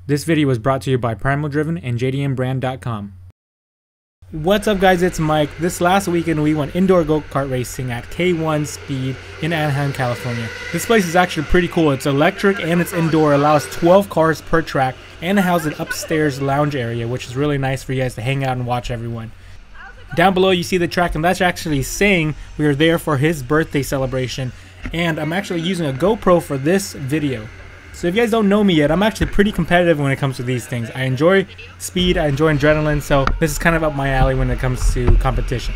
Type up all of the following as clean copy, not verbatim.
This video was brought to you by Primal Driven and JDMbrand.com. What's up guys, it's Mike. This last weekend we went indoor go-kart racing at K1 Speed in Anaheim, California. This place is actually pretty cool. It's electric and it's indoor, allows 12 cars per track, and it has an upstairs lounge area, which is really nice for you guys to hang out and watch everyone. Down below you see the track, and that's actually saying we are there for his birthday celebration, and I'm actually using a GoPro for this video. So if you guys don't know me yet, I'm actually pretty competitive when it comes to these things. I enjoy speed, I enjoy adrenaline, so this is kind of up my alley when it comes to competition.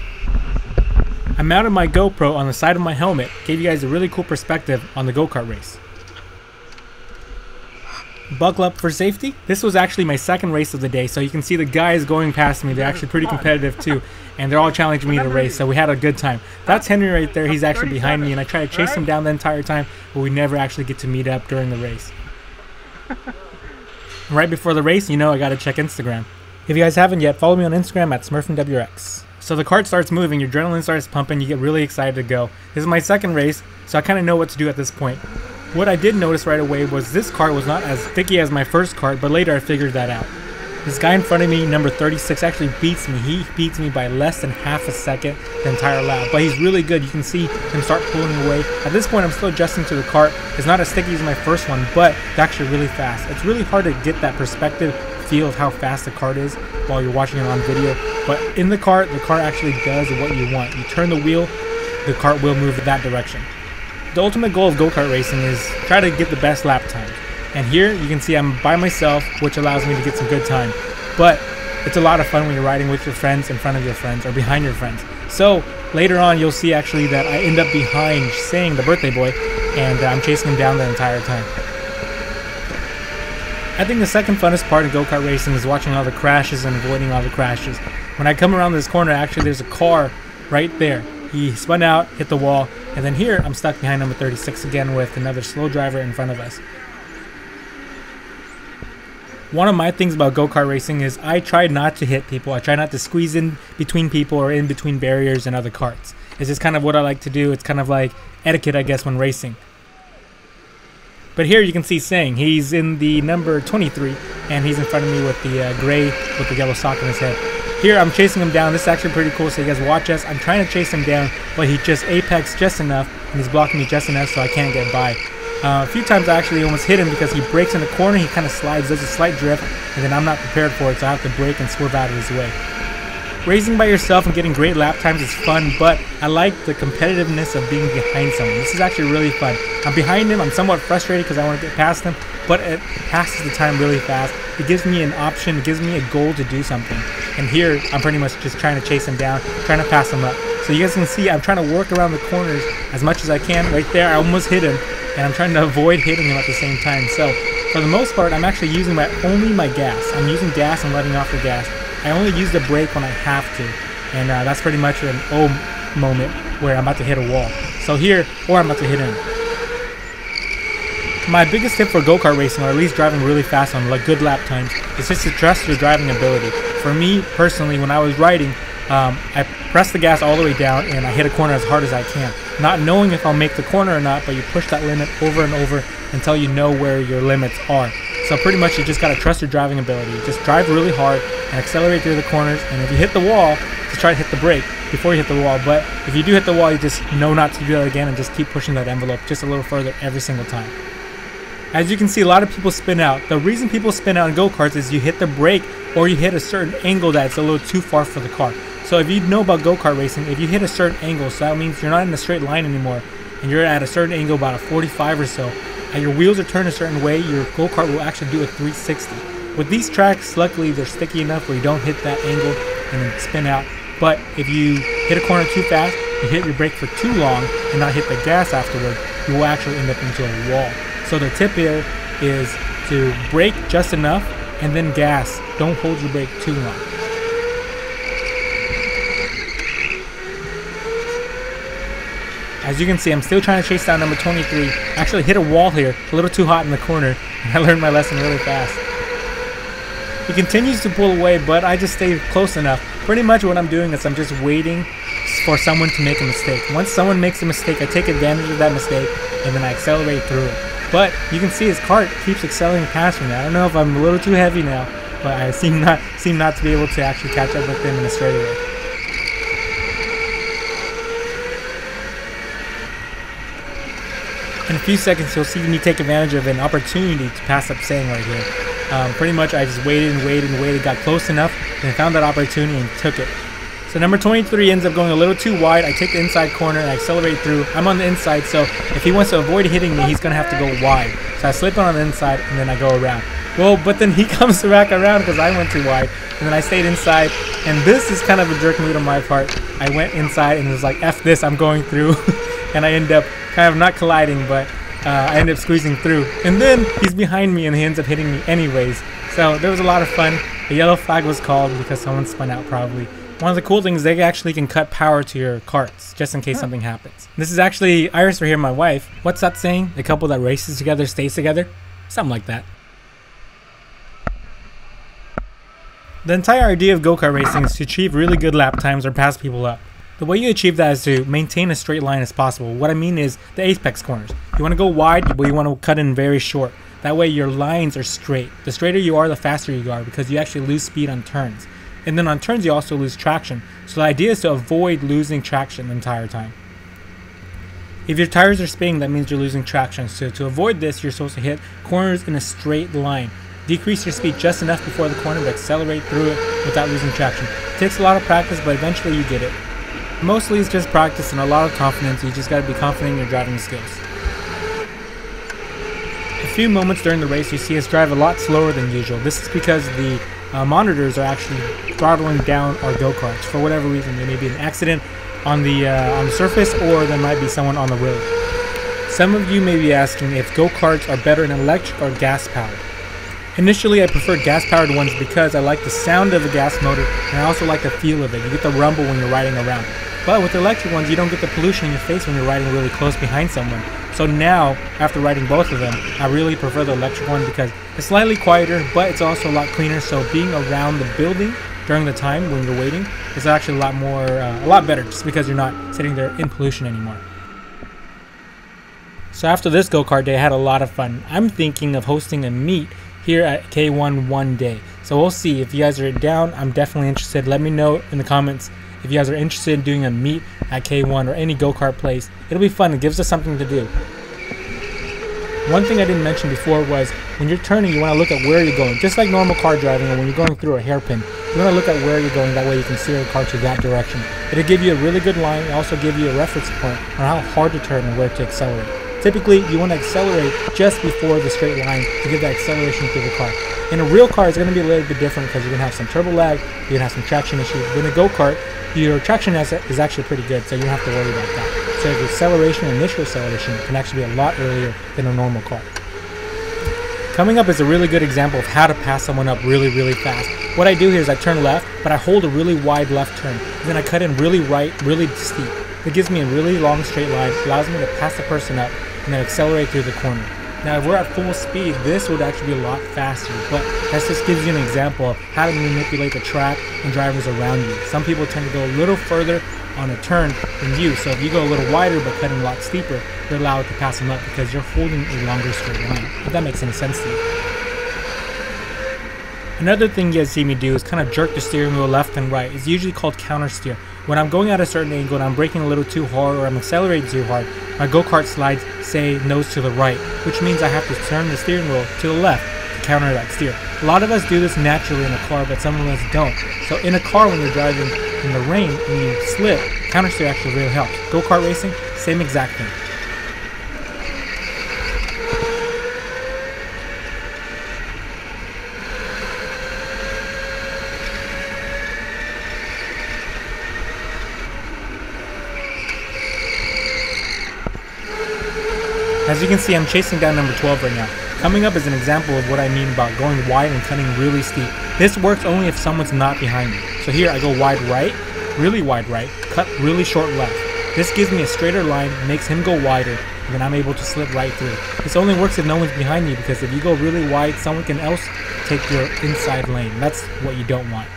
I mounted my GoPro on the side of my helmet, gave you guys a really cool perspective on the go-kart race. Buckle up for safety. This was actually my second race of the day, so you can see the guys going past me. They're actually pretty competitive too, and they're all challenging me to race, so we had a good time. That's Henry right there. He's actually behind me, and I try to chase him down the entire time, but we never actually get to meet up during the race. Right before the race, you know I gotta check Instagram. If you guys haven't yet, follow me on Instagram at Smurfinwrx. So the kart starts moving, your adrenaline starts pumping, you get really excited to go. This is my second race, so I kind of know what to do at this point. What I did notice right away was this kart was not as sticky as my first kart, but later I figured that out. This guy in front of me, number 36, actually beats me. He beats me by less than half a second the entire lap, but he's really good. You can see him start pulling away. At this point, I'm still adjusting to the kart. It's not as sticky as my first one, but it's actually really fast. It's really hard to get that perspective feel of how fast the kart is while you're watching it on video, but in the kart actually does what you want. You turn the wheel, the kart will move in that direction. The ultimate goal of go-kart racing is try to get the best lap time. And here you can see I'm by myself, which allows me to get some good time. But it's a lot of fun when you're riding with your friends, in front of your friends, or behind your friends. So later on you'll see actually that I end up behind Sang, the birthday boy, and I'm chasing him down the entire time. I think the second funnest part of go-kart racing is watching all the crashes and avoiding all the crashes. When I come around this corner, actually there's a car right there. He spun out, hit the wall, and then here I'm stuck behind number 36 again with another slow driver in front of us. One of my things about go-kart racing is I try not to hit people. I try not to squeeze in between people or in between barriers and other karts. It's just kind of what I like to do. It's kind of like etiquette, I guess, when racing. But here you can see Sang. He's in the number 23, and he's in front of me with the gray with the yellow sock on his head. Here I'm chasing him down. This is actually pretty cool, so you guys watch us. I'm trying to chase him down, but he just apexed just enough, and he's blocking me just enough so I can't get by. A few times I actually almost hit him because he breaks in the corner, he kind of slides, does a slight drift, and then I'm not prepared for it, so I have to brake and swerve out of his way. Racing by yourself and getting great lap times is fun, but I like the competitiveness of being behind someone. This is actually really fun. I'm behind him, I'm somewhat frustrated because I want to get past him, but it passes the time really fast. It gives me an option, it gives me a goal to do something. And here, I'm pretty much just trying to chase him down, trying to pass him up. So you guys can see I'm trying to work around the corners as much as I can. Right there, I almost hit him, and I'm trying to avoid hitting him at the same time. So for the most part, I'm actually using only my gas. I'm using gas and letting off the gas. I only use the brake when I have to, and that's pretty much an moment where I'm about to hit a wall. So here, or I'm about to hit him. My biggest tip for go-kart racing, or at least driving really fast on good lap times, is just to trust your driving ability. For me, personally, when I was riding, I press the gas all the way down and I hit a corner as hard as I can. Not knowing if I'll make the corner or not, but you push that limit over and over until you know where your limits are. So pretty much you just gotta trust your driving ability. Just drive really hard and accelerate through the corners, and if you hit the wall, just try to hit the brake before you hit the wall. But if you do hit the wall, you just know not to do that again and just keep pushing that envelope just a little further every single time. As you can see, a lot of people spin out. The reason people spin out in go-karts is you hit the brake or you hit a certain angle that's a little too far for the car. So if you know about go-kart racing, if you hit a certain angle, so that means you're not in a straight line anymore, and you're at a certain angle, about a 45 or so, and your wheels are turned a certain way, your go-kart will actually do a 360. With these tracks, luckily they're sticky enough where you don't hit that angle and then spin out. But if you hit a corner too fast, you hit your brake for too long and not hit the gas afterward, you will actually end up into a wall. So the tip here is to brake just enough and then gas. Don't hold your brake too long. As you can see, I'm still trying to chase down number 23. I actually hit a wall here, a little too hot in the corner, and I learned my lesson really fast. He continues to pull away, but I just stay close enough. Pretty much what I'm doing is I'm just waiting for someone to make a mistake. Once someone makes a mistake, I take advantage of that mistake, and then I accelerate through it. But you can see his cart keeps excelling past me. I don't know if I'm a little too heavy now, but I seem not to be able to actually catch up with him in a straightaway. In a few seconds, you'll see me take advantage of an opportunity to pass up Sang right here. Pretty much, I just waited and waited and waited, got close enough, and found that opportunity and took it. So number 23 ends up going a little too wide. I take the inside corner and I accelerate through. I'm on the inside, so if he wants to avoid hitting me, he's going to have to go wide. So I slip on the inside and then I go around. Well, but then he comes back around because I went too wide. And then I stayed inside. And this is kind of a jerk move on my part. I went inside and was like, F this, I'm going through. And I end up kind of not colliding, but I end up squeezing through. And then he's behind me and he ends up hitting me anyways. So there was a lot of fun. The yellow flag was called because someone spun out probably. One of the cool things, they actually can cut power to your carts just in case something happens. This is actually Iris right here, my wife. What's that saying? The couple that races together stays together? Something like that. The entire idea of go-kart racing is to achieve really good lap times or pass people up. The way you achieve that is to maintain a straight line as possible. What I mean is the apex corners. You want to go wide, but you want to cut in very short. That way your lines are straight. The straighter you are, the faster you are because you actually lose speed on turns. And then on turns you also lose traction. So the idea is to avoid losing traction the entire time. If your tires are spinning, that means you're losing traction. So to avoid this, you're supposed to hit corners in a straight line. Decrease your speed just enough before the corner to accelerate through it without losing traction. It takes a lot of practice, but eventually you get it. Mostly it's just practice and a lot of confidence. You just got to be confident in your driving skills. A few moments during the race, you see us drive a lot slower than usual. This is because the monitors are actually throttling down our go-karts. For whatever reason, there may be an accident on the surface, or there might be someone on the road. Some of you may be asking if go-karts are better in electric or gas-powered. Initially, I prefer gas-powered ones because I like the sound of the gas motor, and I also like the feel of it. You get the rumble when you're riding around. But with electric ones, you don't get the pollution in your face when you're riding really close behind someone. So now, after riding both of them, I really prefer the electric one because it's slightly quieter, but it's also a lot cleaner. So being around the building during the time when you're waiting is actually a lot better, just because you're not sitting there in pollution anymore. So after this go-kart day, I had a lot of fun. I'm thinking of hosting a meet here at K1 one day. So we'll see. If you guys are down, I'm definitely interested. Let me know in the comments if you guys are interested in doing a meet at K1 or any go-kart place. It'll be fun. It gives us something to do. One thing I didn't mention before was when you're turning, you want to look at where you're going. Just like normal car driving, or when you're going through a hairpin, you want to look at where you're going. That way you can steer the car to that direction. It'll give you a really good line. It'll also give you a reference point on how hard to turn and where to accelerate. Typically, you want to accelerate just before the straight line to give that acceleration through the car. In a real car, it's going to be a little bit different because you're going to have some turbo lag, you're going to have some traction issues. But in a go-kart, your traction is actually pretty good, so you don't have to worry about that. So the acceleration, initial acceleration, can actually be a lot earlier than a normal car. Coming up is a really good example of how to pass someone up really, really fast. What I do here is I turn left, but I hold a really wide left turn. And then I cut in really right, really steep. It gives me a really long straight line, allows me to pass the person up, and then accelerate through the corner. Now, if we're at full speed, this would actually be a lot faster, but that just gives you an example of how to manipulate the track and drivers around you. Some people tend to go a little further on a turn than you, so if you go a little wider but cutting a lot steeper, you're allowed to pass them up because you're holding a longer straight line, if that makes any sense to you. Another thing you guys see me do is kind of jerk the steering wheel left and right. It's usually called counter steer. When I'm going at a certain angle and I'm braking a little too hard or I'm accelerating too hard, my go-kart slides say nose to the right, which means I have to turn the steering wheel to the left to counter that steer. A lot of us do this naturally in a car, but some of us don't. So in a car, when you're driving in the rain and you slip, counter steer actually really helps. Go-kart racing, same exact thing. As you can see, I'm chasing down number 12 right now. Coming up is an example of what I mean about going wide and cutting really steep. This works only if someone's not behind me. So here I go wide right, really wide right, cut really short left. This gives me a straighter line, makes him go wider, and then I'm able to slip right through. This only works if no one's behind me, because if you go really wide, someone can else take your inside lane. That's what you don't want.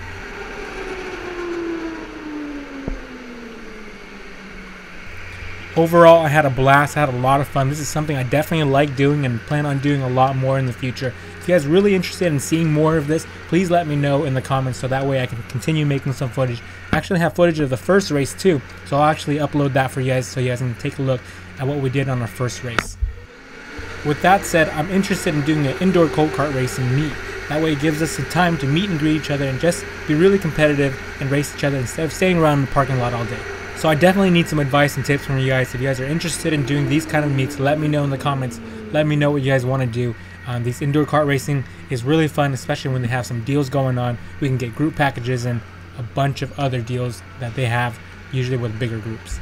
overall, I had a blast. I had a lot of fun. This is something I definitely like doing and plan on doing a lot more in the future. If you guys are really interested in seeing more of this, please let me know in the comments so that way I can continue making some footage. I actually have footage of the first race too, so I'll actually upload that for you guys so you guys can take a look at what we did on our first race. With that said, I'm interested in doing an indoor go-kart racing meet. That way it gives us some time to meet and greet each other and just be really competitive and race each other instead of staying around in the parking lot all day. So I definitely need some advice and tips from you guys. If you guys are interested in doing these kind of meets, let me know in the comments. Let me know what you guys want to do. These indoor kart racing is really fun, especially when they have some deals going on. We can get group packages and a bunch of other deals that they have, usually with bigger groups.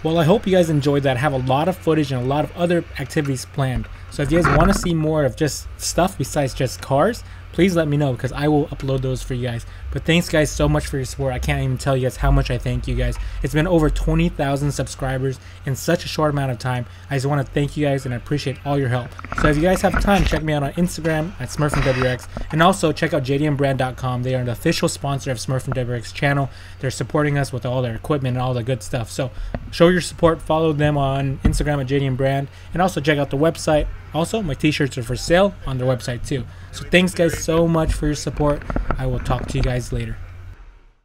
Well, I hope you guys enjoyed that. I have a lot of footage and a lot of other activities planned. So if you guys want to see more of just stuff besides just cars, please let me know because I will upload those for you guys. But thanks guys so much for your support. I can't even tell you guys how much I thank you guys. It's been over 20,000 subscribers in such a short amount of time. I just want to thank you guys and I appreciate all your help. So if you guys have time, check me out on Instagram at Smurfinwrx, and also check out jdmbrand.com. They are the official sponsor of Smurfinwrx channel. They're supporting us with all their equipment and all the good stuff. So show your support, follow them on Instagram at jdmbrand, and also check out the website. Also, my t-shirts are for sale on their website too. So thanks guys so much for your support. I will talk to you guys later.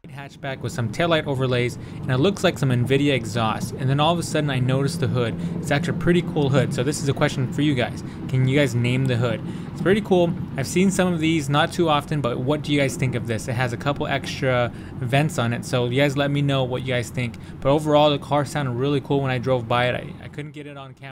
Hatchback with some taillight overlays, and it looks like some NVIDIA exhaust, and then all of a sudden I noticed the hood. It's actually a pretty cool hood. So this is a question for you guys. Can you guys name the hood? It's pretty cool. I've seen some of these, not too often, but what do you guys think of this? It has a couple extra vents on it, so you guys let me know what you guys think. But overall, the car sounded really cool when I drove by it. I couldn't get it on camera.